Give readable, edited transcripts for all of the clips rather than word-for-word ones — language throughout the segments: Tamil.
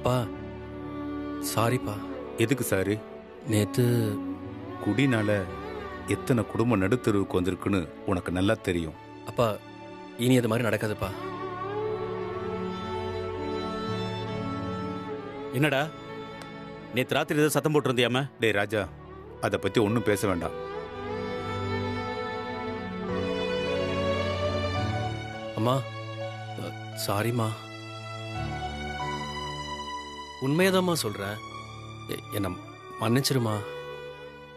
அப்பா சாரிப்பா. எதுக்கு சாரி? நேத்து குடினால எத்தனை குடும்பம் நடுத்தருவுக்கு வந்திருக்குன்னு உனக்கு நல்லா தெரியும். அப்பா இனி அது மாதிரி நடக்காதுப்பா. என்னடா நேத்து ராத்திரி ஏதோ சத்தம் போட்டிருந்தியாம? டேய் ராஜா, அதை பத்தி ஒன்றும் பேச வேண்டாம். அம்மா சாரிம்மா. உண்மையதாம்மா சொல்றேன். என்ன மன்னிச்சிருமா.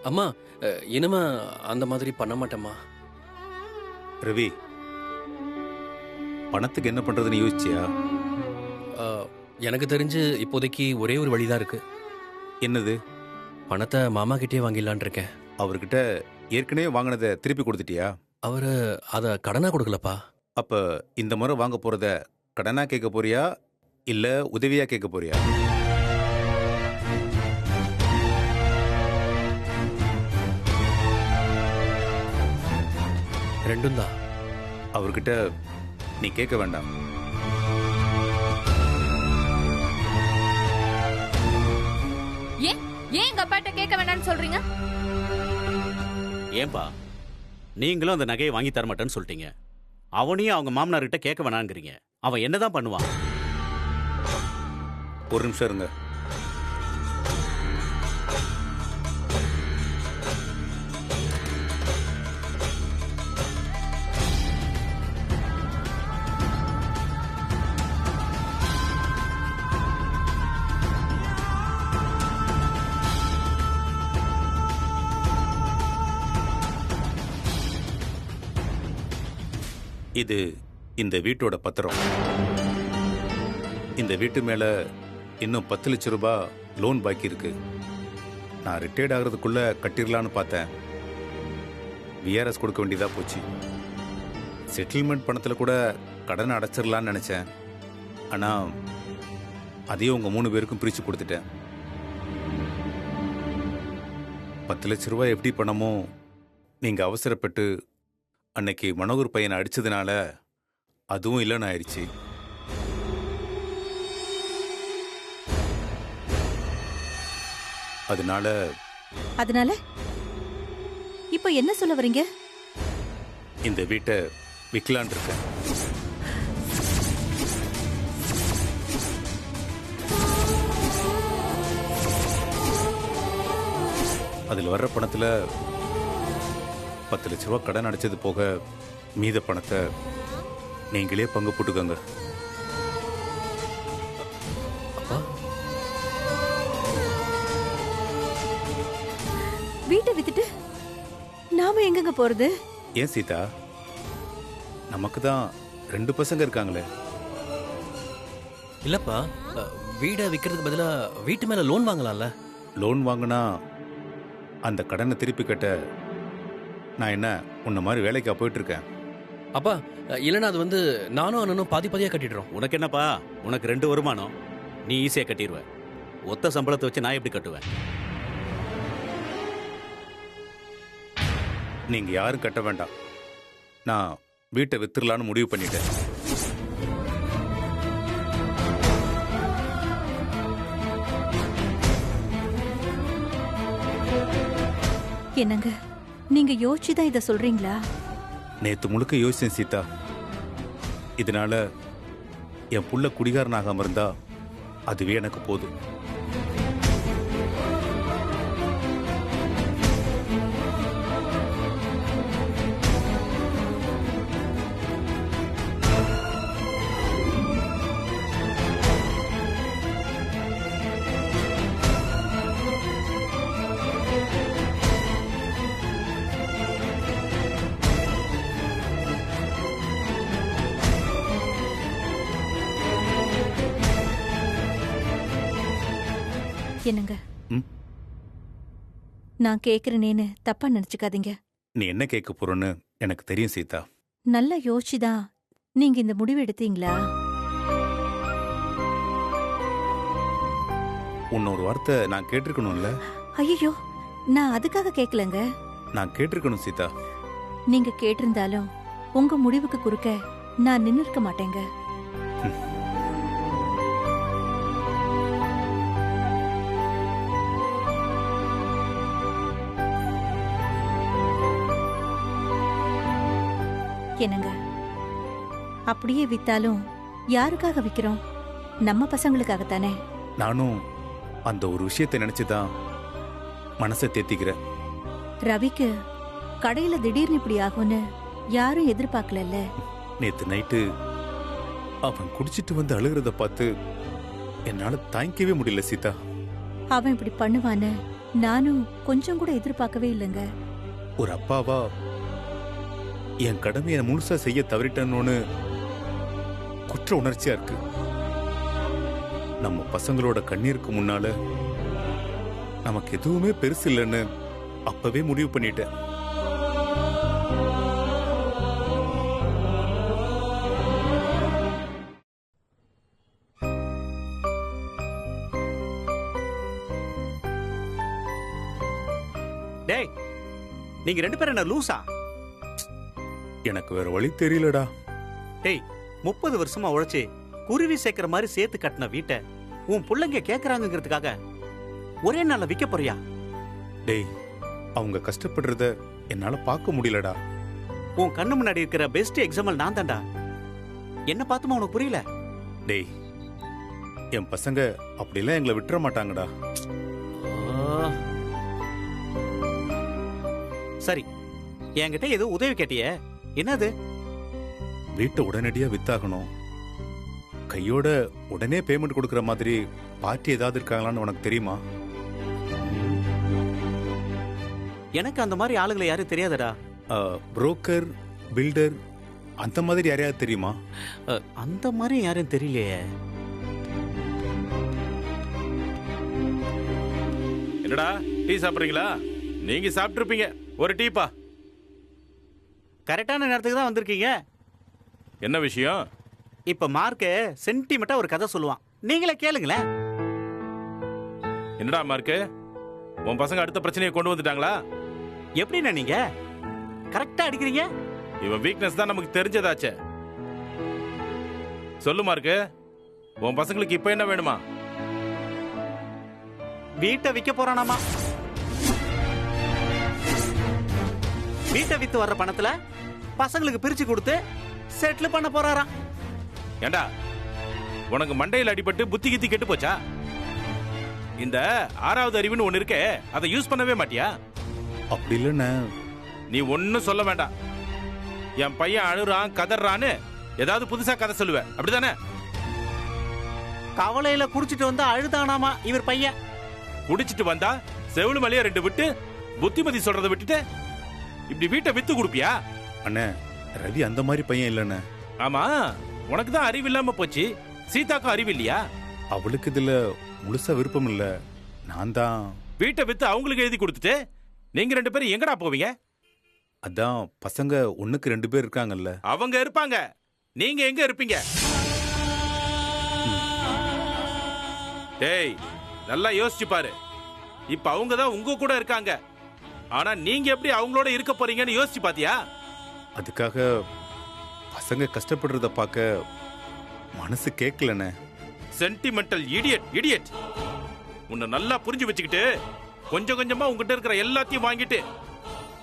அம்மா இனிமே அந்த மாதிரி பண்ண மாட்டேம்மா. ரவி, பணத்துக்கு என்ன பண்றதுன்னு யோசிச்சியா? எனக்கு தெரிஞ்சு இப்போதைக்கு ஒரே ஒரு வழிதான் இருக்கு. என்னது? பணத்தை மாமா கிட்டே வாங்கிடலான் இருக்கேன். அவர்கிட்ட ஏற்கனவே வாங்கினதை திருப்பி கொடுத்துட்டியா? அவரு அதை கடனா கொடுக்கலப்பா. அப்ப இந்த முறை வாங்க போறத கடனா கேட்க போறியா இல்ல உதவியா கேட்க போறியா? ரெண்டும் தான். அவர்கிட்ட நீ கேட்க வேண்டாம். ஏன் எங்க அப்பாட்ட கேட்க வேண்டாம்னு சொல்றீங்க? ஏன்பா நீங்களும் அந்த நகையை வாங்கி தர மாட்டேன்னு சொல்லிட்டீங்க. அவனையும் அவங்க மாமனார்கிட்ட கேட்க வேணாங்கிறீங்க. அவன் என்னதான் பண்ணுவான்? ஒரு நிமிஷம் இருங்க. இது இந்த வீட்டோட பத்திரம். இந்த வீட்டு மேல இன்னும் 10 லட்சம் ரூபாய் லோன் பாக்கி இருக்கு. நான் ரிட்டையர்ட் ஆகிறதுக்குள்ள கட்டிடலான்னு பார்த்தேன். விஆர்எஸ் கொடுக்க வேண்டியதா போச்சு. செட்டில்மெண்ட் பணத்தில் கூட கடனை அடைச்சிடலான்னு நினைச்சேன். ஆனா அதையும் உங்க 3 பேருக்கும் பிரிச்சு கொடுத்துட்டேன். 10 லட்சம் ரூபாய் எப்படி பணமோ, நீங்க அவசரப்பட்டு அன்னைக்கு மனோகர் பையனை அடிச்சதுனால அதுவும் இல்லைன்னு ஆயிடுச்சு. அதனால இப்போ என்ன சொல்ல வரீங்க? இந்த வீட்டை விற்கலான் இருக்கேன். அதில் வர்ற பணத்துல 10 லட்ச ரூபா கடன் அடைச்சது போக மீத பணத்தை நீங்களே பங்கு போட்டுக்கோங்க. அப்பா வீட்டை வித்துட்டு நாம எங்கங்க போறது? ஏன் சீதா, நமக்கு தான் 2 பசங்க இருக்காங்களே. இல்லப்பா, வீடை விற்கிறதுக்கு பதிலா வீட்டு மேல லோன் வாங்கலாம்ல. லோன் வாங்கினா அந்த கடனை திருப்பி கட்ட நான் என்ன உன்ன மாதிரி வேலைக்கா போயிட்டு இருக்கேன்? அப்பா இல்லைன்னா அது வந்து நானும் அண்ணனும் பாதி பாதியா கட்டிடுறோம். உனக்கு என்னப்பா, உனக்கு 2 வருமானம், நீ ஈஸியா கட்டிடுவ. ஒத்த சம்பளத்தை வச்சு நான் எப்படி கட்டுவேன்? நீங்க யாரும் கட்ட வேண்டாம். நான் வீட்டை வித்துடலான்னு முடிவு பண்ணிட்டேன். என்னங்க, நீங்க யோசிச்சுதான் இத சொல்றீங்களா? நேத்து முழுக்க யோசிச்சேன் சீதா. இதனால என் புள்ள குடிகாரன் ஆகாம இருந்தா அதுவே எனக்கு போதும். என்னங்க, நான் கேக்குறேனேன்னு தப்பா நினைச்சுக்காதீங்க. நீ என்ன கேட்க போறன்னு எனக்கு தெரியும் சீதா. நல்லா யோசிச்சுதான் நீங்க இந்த முடிவு எடுத்தீங்களா? உன்னொரு வார்த்தை நான் கேட்டிருக்கணும்ல. ஐயோ, நான் அதுக்காக கேட்கலங்க. நான் கேட்டிருக்கணும் சீதா. நீங்க கேட்டிருந்தாலும் உங்க முடிவுக்கு குறுக்க நான் நின்னு இருக்க மாட்டேங்க. என்னங்க, அப்படியே வித்தாலும் யாருக்காக விக்கிறோம்? நம்ம பசங்களுக்காகத்தானே. நானும் அந்த ஒரு விஷயத்தை நினைச்சுதான் மனசை தேத்திக்கிறேன். ரவிக்கு கடையில திடீர்னு இப்படி ஆகும்னு யாரும் எதிர்பார்க்கல. நேத்து நைட்டு அவன் குடிச்சிட்டு வந்து அழுகிறத பார்த்து என்னால தாங்கிக்கவே முடியல சீதா. அவன் இப்படி பண்ணுவான்னு நானும் கொஞ்சம் கூட எதிர்பார்க்கவே இல்லைங்க. ஒரு அப்பாவா என் கடமையை முழுசா செய்ய தவறிட்டேன்னு குற்ற உணர்ச்சியா இருக்கு. நம்ம பசங்களோட கண்ணீருக்கு முன்னால நமக்கு எதுவுமே பெருசு இல்லைன்னு அப்பவே முடிவு பண்ணிட்டேன். டேய், நீங்க 2 பேரும் என்ன லூசா? எனக்கு வேற வழி தெரியலடா. டேய், 30 வருஷமா உழைச்சு குருவி சேர்க்கிற மாதிரி சேர்த்து கட்டின வீட்டை உன் பிள்ளைங்க கேக்குறாங்கிறதுக்காக ஒரே நாள்ல விற்க போறியா? டேய், அவங்க கஷ்டப்படுறத என்னால பார்க்க முடியலடா. உன் கண்ணு முன்னாடி இருக்கிற பெஸ்ட் எக்ஸாம்பிள் நான் தான்டா. என்ன பார்த்துமா உனக்கு புரியல? டேய், என் பசங்க அப்படிலாம் எங்களை விட்டுற மாட்டாங்கடா. சரி, என்கிட்ட ஏதோ உதவி கேட்டியே, என்னது? வீட்டை உடனடியா வித்தாகணும். கையோட உடனே பேமெண்ட் கொடுக்கற மாதிரி பார்ட்டி ஏதாவது இருக்காங்களான்னு உனக்கு தெரியுமா? எனக்கு அந்த மாதிரி ஆளுங்களை யாரும் தெரியாதடா. புரோக்கர், பில்டர் அந்த மாதிரி யாரையாவது தெரியுமா? அந்த மாதிரி யாரும் தெரியலையே. என்னடா டீ சாப்பிடுறீங்களா? நீங்க சாப்பிட்டு இருப்பீங்க. ஒரு டீப்பா. கரெக்டான நேரத்துக்கு தான் வந்திருக்கீங்க. என்ன விஷயம்? இப்ப மார்க்கு சென்டிமெண்டா ஒரு கதை சொல்லுவான், நீங்களே கேளுங்களேன். என்னடா மார்க்கு, உன் பசங்க அடுத்த பிரச்சனையை கொண்டு வந்துட்டாங்களா? எப்படின்னா நீங்க கரெக்டா அடிக்கிறீங்க? இவன் வீக்னஸ் தான் நமக்கு தெரிஞ்சதாச்சே. சொல்லு மார்க்கு, உன் பசங்களுக்கு இப்ப என்ன வேணுமா? வீட்டை விற்க போறானாமா. வீட்டை வித்து வர்ற பணத்துல பசங்களுக்கு பிரிச்சு கொடுத்து செட்டில் பண்ண போறாராம். ஏண்டா, உனக்கு மண்டையில் அடிபட்டு புத்தி கித்தி கெட்டு போச்சா? இந்த 6வது அறிவுன்னு ஒண்ணு இருக்கே, அதை யூஸ் பண்ணவே மாட்டியா? அப்படி இல்லைன்னு நீ ஒன்னும் சொல்ல வேண்டாம். என் பையன் அழுறான் கதறான்னு ஏதாவது புதுசா கதை சொல்லுவ, அப்படிதானே? கவலையில குடிச்சிட்டு வந்து அழுதானாமா இவர் பையன். குடிச்சிட்டு வந்தா செவிலு மலையா 2 விட்டு புத்திமதி சொல்றதை விட்டுட்டு இப்படி வீட்டை வித்து கொடுப்பியா? அண்ணே, ரவி அந்த மாதிரி பையன் இல்லைண்ணே. ஆமா, உனக்கு தான் அறிவு இல்லாம போச்சு. சீதாக்கும் அறிவு இல்லையா? அவளுக்கு இதுல முழுசா விருப்பம் இல்ல. நான் தான் வீட்டை வித்து அவங்களுக்கு எழுதி கொடுத்துட்டு நீங்க 2 பேரும் எங்கடா போவீங்க? அதான் பசங்க 1க்கு 2 பேர் இருக்காங்கல்ல. அவங்க இருப்பாங்க, நீங்க எங்க இருப்பீங்க? டேய், நல்லா யோசிச்சு பாரு. இப்ப அவங்க தான் உங்க கூட இருக்காங்க. ஆனா நீங்க எப்படி அவங்களோட இருக்க போறீங்கன்னு யோசிச்சு பாத்தியா? அதுக்காக பசங்க கஷ்டப்படுறத பார்க்க மனசு கேட்கலண்ணே. Sentimental idiot idiot. உன்னை நல்லா புரிஞ்சு வச்சுக்கிட்டு கொஞ்சம் கொஞ்சமா உங்ககிட்ட இருக்கிற எல்லாத்தையும் வாங்கிட்டு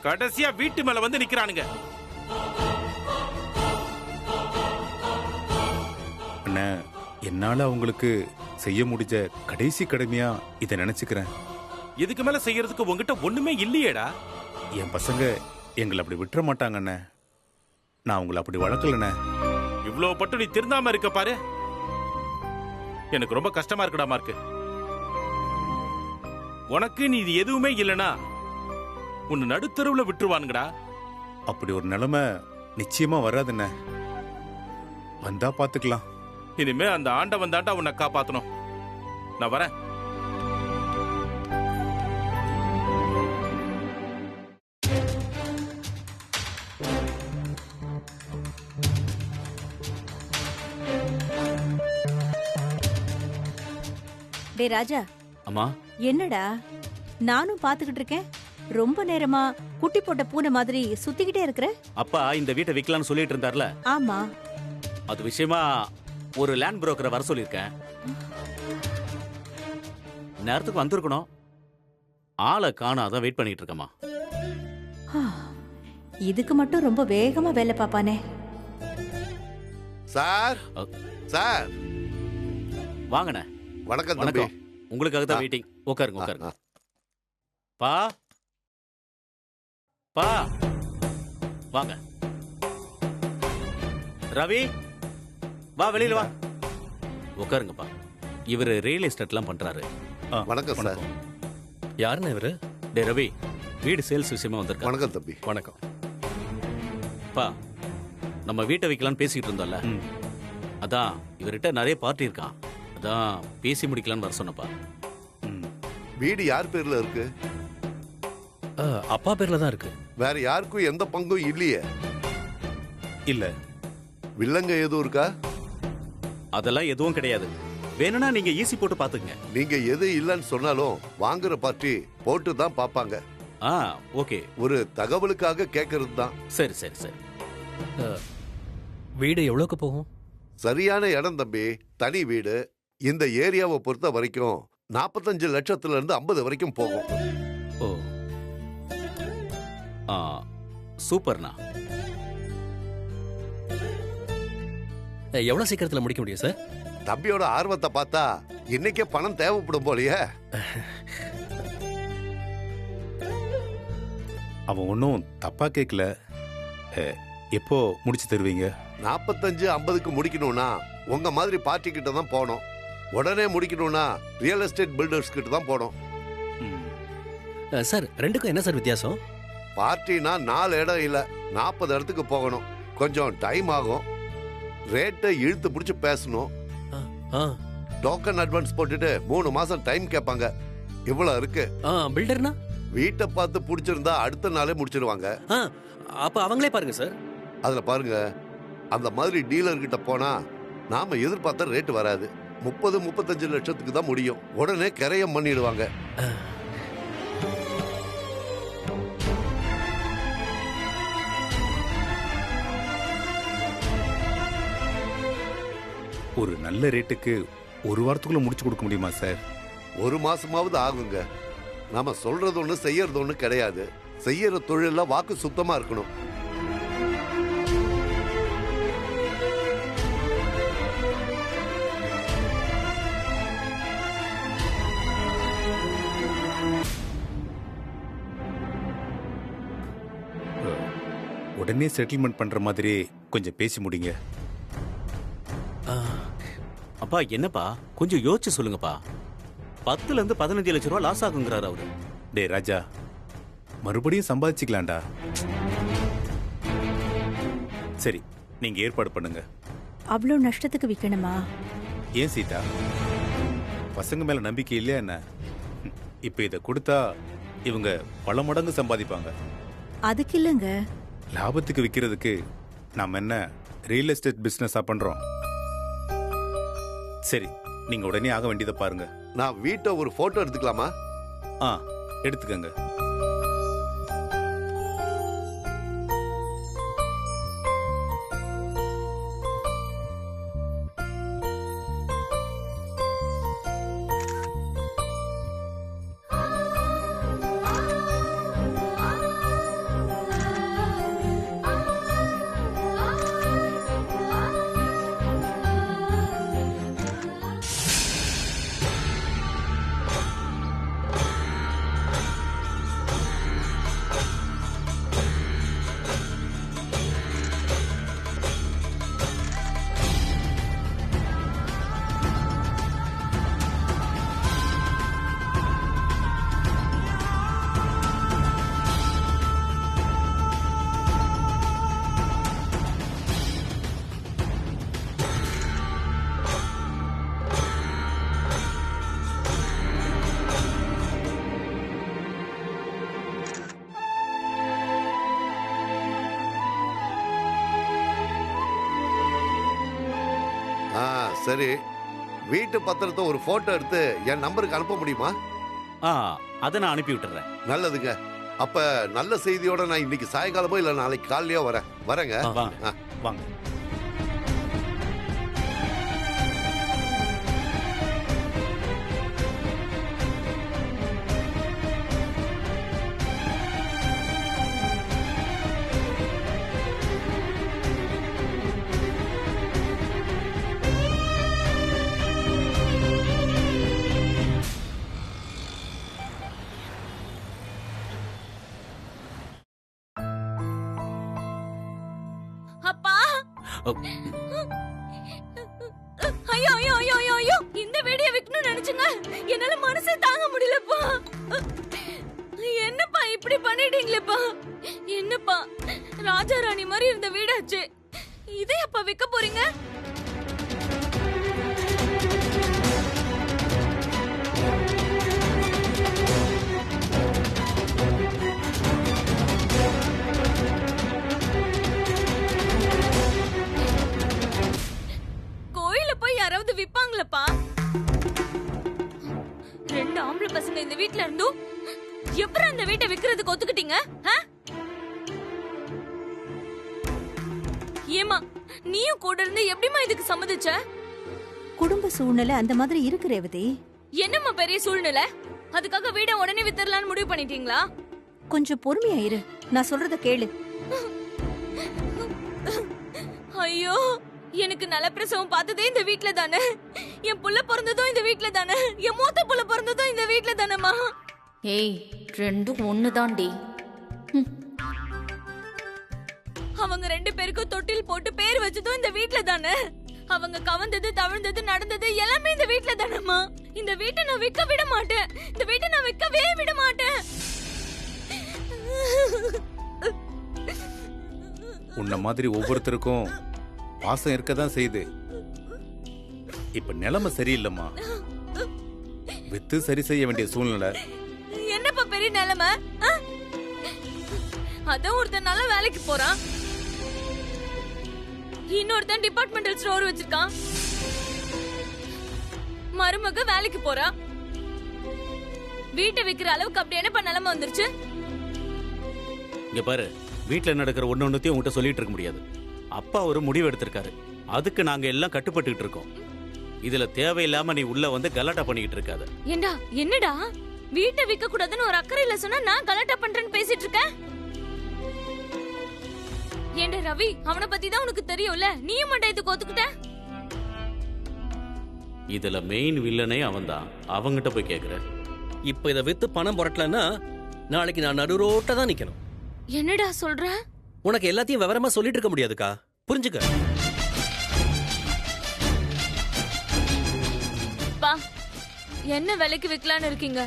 கடைசியா வீட்டு மேல வந்து நிக்கிறானுங்க. அண்ணே, என்னால அவங்களுக்கு செய்ய முடிஞ்ச கடைசி கடமையா இதை நினைச்சுக்கிறேன். இதுக்கு மேல செய்யறதுக்கு உங்ககிட்ட ஒண்ணுமே இல்லையேடா. என் பசங்க எங்களை அப்படி விட்டுற மாட்டாங்கண்ணே. நான் உங்களை அப்படி வளர்க்கலண்ணே. இவ்வளவு பட்டு நீ திருந்தாம இருக்க பாரு. எனக்கு ரொம்ப கஷ்டமா இருக்குடா மார்க்கு. உனக்கு நீ இது எதுவுமே இல்லனா உன்னை நடுத்தருவுல விட்டுருவானுங்கடா. அப்படி ஒரு நிலைமை நிச்சயமா வராதுண்ணே. வந்தா பாத்துக்கலாம். இனிமே அந்த ஆண்டவன் தாண்டா உன்னை காப்பாத்தணும். நான் வரேன். டே ராஜா, அம்மா, என்னடா நானும் பாத்துக்கிட்டு இருக்கேன். ரொம்ப நேரமா குட்டி போட்ட பூனை மாதிரி சுத்திக்கிட்டே இருக்கிற. அப்பா இந்த வீட்டை விற்கலாம்னு சொல்லிட்டு இருந்தார்ல, ஆமா, அது விஷயமா ஒரு லேண்ட் புரோக்கரை வர சொல்லியிருக்கேன். நேரத்துக்கு வந்திருக்கணும், ஆளை காணாதான் வெயிட் பண்ணிட்டு இருக்கமா. இதுக்கு மட்டும் ரொம்ப வேகமா வேலை பாப்பானே. சார் சார் வாங்கண்ணே. வணக்கம் தம்பி. வணக்கம். உங்களுக்காக தான் வெயிட்டிங். உட்காருங்க உட்காருங்க. பா பா வாங்க. ரவி வா, வெளியில வா. உட்காருங்கப்பா. இவர் ரியல் எஸ்டேட்லாம் பண்றாரு. வணக்கம் சார். யாருன்னு இவரு? டே ரவி, வீடு சேல்ஸ் விஷயமா வந்திருக்காங்க. வணக்கம் தம்பி. வணக்கம். பா, நம்ம வீட்டை வைக்கலாம்னு பேசிட்டு இருந்தோம்ல, அதான் இவர்கிட்ட நிறைய பார்ட்டி இருக்கான், அதான் பேசி முடிக்கலாம்னு வர சொன்னப்பா. வீடு யார் பேர்ல இருக்கு? அப்பா பேர்ல தான் இருக்கு. வேற யாருக்கும் எந்த பங்கும் இல்லையே? இல்ல. வில்லங்க எதுவும் இருக்கா? அதெல்லாம் எதுவும் கிடையாது. வேணும்னா நீங்க ஈஸி போட்டு பாத்துக்கங்க. நீங்க எது இல்லைன்னு சொன்னாலும் வாங்குற பார்ட்டி போட்டு தான் பாப்பாங்க. ஓகே. ஒரு தகவலுக்காக கேட்கறது தான். சரி சரி சரி. வீடு எவ்வளவுக்கு போகும்? சரியான இடம் தம்பி. தனி வீடு. இந்த ஏரியாவை பொறுத்த வரைக்கும் 45 லட்சத்துல இருந்து 50 வரைக்கும் போகும். ஓ, சூப்பர்ண்ணா. எவ்வளவு சீக்கிரத்துல முடிக்க முடியும் சார்? தம்பியோட ஆர்வத்தை பார்த்தா இன்னைக்கே பணம் தேவைப்படும் போலயே. அவன் ஒன்றும் தப்பா கேட்கல. எப்போ முடிச்சு தருவீங்க? 45-50க்கு முடிக்கணும்னா உங்க மாதிரி பார்ட்டி கிட்ட தான் போகணும். உடனே முடிக்கணும்னா ரியல் எஸ்டேட் பில்டர்ஸ் கிட்ட தான் போகணும். சார், ரெண்டுக்கும் என்ன சார் வித்தியாசம்? பார்ட்டினா 4 இடம் இல்ல 40 இடத்துக்கு போகணும். கொஞ்சம் டைம் ஆகும். ரேட்டை இழுத்து பிடிச்சு பேசணும். டோக்கன் அட்வான்ஸ் போட்டுட்டு 3 மாசம் டைம் கேட்பாங்க. இவ்வளவு இருக்கு. பில்டர்னா வீட்டை பார்த்து பிடிச்சிருந்தா அடுத்த நாளே முடிச்சிருவாங்க. அப்ப அவங்களே பாருங்க சார். அதுல பாருங்க, அந்த மாதிரி டீலர் கிட்ட போனா நாம எதிர்பார்த்த ரேட் வராது. 30-35 லட்சத்துக்கு தான் முடியும். உடனே கிரையம் பண்ணிடுவாங்க. ஒரு நல்ல ரேட்டுக்கு ஒரு வாரத்துக்குள்ள முடிச்சு கொடுக்க முடியுமா சார்? 1 மாசமாவது ஆகுங்க. நாம சொல்றது ஒண்ணு செய்யறது ஒண்ணு கிடையாது. செய்யற தொழில வாக்கு சுத்தமா இருக்கணும். உடனே செட்டில்மெண்ட் பண்ற மாதிரி கொஞ்சம் பேசி முடிங்க. அப்பா என்னப்பா, கொஞ்சம் யோசிச்சு சொல்லுங்கப்பா. 10ல இருந்து 15 லட்சம் ரூபாய் லாஸ் ஆகுங்கிறாரு அவரு. டே ராஜா, மறுபடியும் சம்பாதிச்சுக்கலாம்டா. சரி, நீங்க ஏற்பாடு பண்ணுங்க. அவ்வளோ நஷ்டத்துக்கு விற்கணுமா? ஏன் சீதா, பசங்க மேல நம்பிக்கை இல்லையா என்ன? இப்ப இதை கொடுத்தா இவங்க பல மடங்கு சம்பாதிப்பாங்க. அதுக்கு இல்லைங்க. லாபத்துக்கு விற்கிறதுக்கு நாம என்ன ரியல் எஸ்டேட் பிசினஸா பண்றோம்? சரி, நீங்க உடனே ஆக வேண்டியதை பாருங்க. நான் வீட்டை ஒரு போட்டோ எடுத்துக்கலாமா? எடுத்துக்கங்க. சரி, வீட்டு பத்திரத்தை ஒரு போட்டோ எடுத்து என் நம்பருக்கு அனுப்ப முடியுமா? அதை நான் அனுப்பி விட்டுறேன். நல்லதுங்க. அப்ப நல்ல செய்தியோட நான் இன்னைக்கு சாயங்காலமோ இல்ல நாளைக்கு காலையிலோ வரேங்க. வாங்க. ஐயோ ஐயோ ஐயோ ஐயோ ஐயோ இந்த வீடியோ விக்கணும்னு நினைச்சுங்க என்னால மனசே தாங்க முடியலப்பா. என்னப்பா இப்படி பண்ணிட்டீங்களேப்பா? என்னப்பா ராஜா ராணி மாதிரி இருந்த வீடாச்சு, இதை அப்பா விற்க போறீங்க? கோயில போய் யாராவது விப்பாங்களப்பா? 2 ஆம்பளை பசங்க இந்த வீட்ல இருந்தும் எப்படி அந்த வீட்டை விக்கிறதுக்கு ஒத்துக்கிட்டீங்க? ஏமா நீயும் கூட இருந்து எப்படிமா இதுக்கு சம்மதிச்ச? குடும்ப சூழ்நிலை அந்த மாதிரி இருக்கு ரேவதி. என்னம்மா பெரிய சூழ்நிலை? அதுக்காக வீட உடனே வித்தரலான்னு முடிவு பண்ணிட்டீங்களா? கொஞ்சம் பொறுமையா இரு, நான் சொல்றத கேளு. ஐயோ, எனக்கு நல்ல பிரசவம் பார்த்ததே இந்த வீட்ல தானே, என் புள்ள பிறந்ததும் இந்த வீட்ல தானே, என் மூத்த புள்ள பிறந்ததும் இந்த வீட்ல தானேமா. ஏய், ரெண்டும் ஒண்ணுதான்டி. அவங்க 2 பேருக்கும் தொட்டில் போட்டு பேர் வச்சதும் இந்த வீட்ல தானே, அவங்க கவர்ந்தது தவிழ்ந்தது நடந்தது எல்லாமே இந்த வீட்ல தானேமா. இந்த வீட்டை நான் விற்க விட மாட்டேன், இந்த வீட்டை நான் விற்கவே விட மாட்டேன். உன்ன மாதிரி ஒவ்வொருத்தருக்கும் பாசம் இருக்கதான் செய்யுது. இப்ப நிலைமை சரியில்லைம்மா, வித்து சரி செய்ய வேண்டிய சூழ்நிலை. என்னப்பா பெரிய நிலைமை? அதான் ஒருத்தன் நல்ல வேலைக்கு போறான், இன்னொருத்தன் டிபார்ட்மெண்டல் ஸ்டோர் வச்சிருக்கான், மருமக வேலைக்கு போறா. வீட்டை விக்கிற அளவுக்கு அப்படி என்னப்பா நிலைமை வந்துருச்சு? இங்க பாரு, வீட்டுல நடக்கிற ஒன்னொன்னுத்தையும் உங்ககிட்ட சொல்லிட்டு இருக்க முடியாது. அப்பா ஒரு முடிவு எடுத்திருக்காரு, அதுக்கு நாங்க எல்லாம் கட்டுப்பட்டுக்கிட்டு இருக்கோம். இதுல தேவையில்லாம நீ உள்ள வந்து கலாட்டா பண்ணிக்கிட்டு இருக்காத. ஏண்டா என்னடா வீட்டை விற்க கூடாதுன்னு ஒரு அக்கறையில சொன்னா நான் கலாட்டா பண்றேன்னு பேசிட்டு இருக்கேன்? ஏண்டா ரவி, அவனை பத்தி தான் உனக்கு தெரியும்ல, நீயும் மட்டும் இதுக்கு ஒத்துக்கிட்ட? இதுல மெயின் வில்லனே அவன்தான், அவங்கிட்ட போய் கேக்குற. இப்ப இதை வித்து பணம் புரட்டலன்னா நாளைக்கு நான் நடு ரோட்ட தான் நிக்கணும். என்னடா சொல்ற? உனக்கு எல்லாத்தையும் விவரமா சொல்லிட்டு இருக்க முடியாதுக்கா, புரிஞ்சுக்க. பா, என்ன விலைக்கு விக்கலான்னு இருக்கீங்க?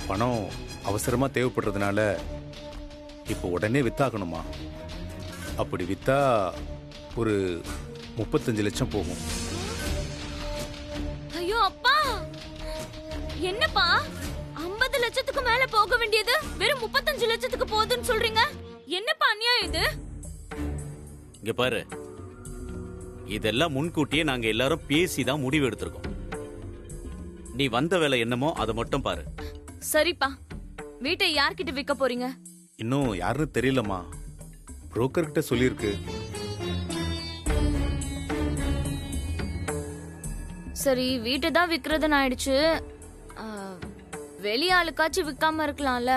பணம் அவசரமா தேவைப்படுறதுனால இப்போ உடனே வித்தாகணுமா? அப்படி வித்தா ஒரு 35 லட்சம் போகும். ஐயோ அப்பா, என்னப்பா 50 லட்சத்துக்கு மேல போக வேண்டியது வெறும் 35 லட்சத்துக்கு போகுதுன்னு சொல்றீங்க? என்னப்பா அநியாயம் இது? இங்க பாரு, இதெல்லாம் முன்கூட்டியே நாங்க எல்லாரும் பேசிதான் முடிவு எடுத்திருக்கோம். நீ வந்த வேலை என்னமோ அதை மட்டும் பாரு. சரிப்பா, வீட்டை யார்கிட்ட விற்க போறீங்க? இன்னும் யாருன்னு தெரியலம்மா, புரோக்கர் கிட்ட சொல்லியிருக்கு. சரி, வீட்டை தான் விக்கிறதுன்னு ஆயிடுச்சு, வெளி ஆளுக்காச்சும் விற்காம இருக்கலாம்ல?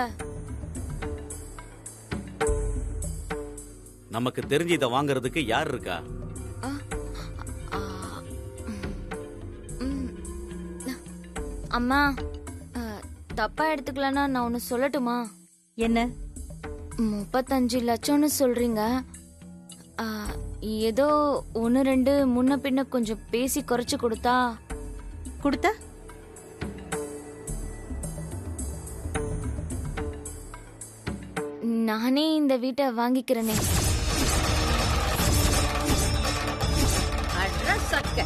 நமக்கு தெரிஞ்சு இதை வாங்குறதுக்கு யார் இருக்கா? அம்மா, தப்பா எடுத்துக்கலன்னா நான் ஒன்னு சொல்லட்டுமா? என்ன? 35 லட்சம்னு சொல்றீங்க, ஏதோ 1-2 முன்ன பின்ன கொஞ்சம் பேசி குறைச்சு கொடுத்தா? நானே இந்த வீட்டை வாங்கிக்கிறேனே. அட்ரஸ் சக்க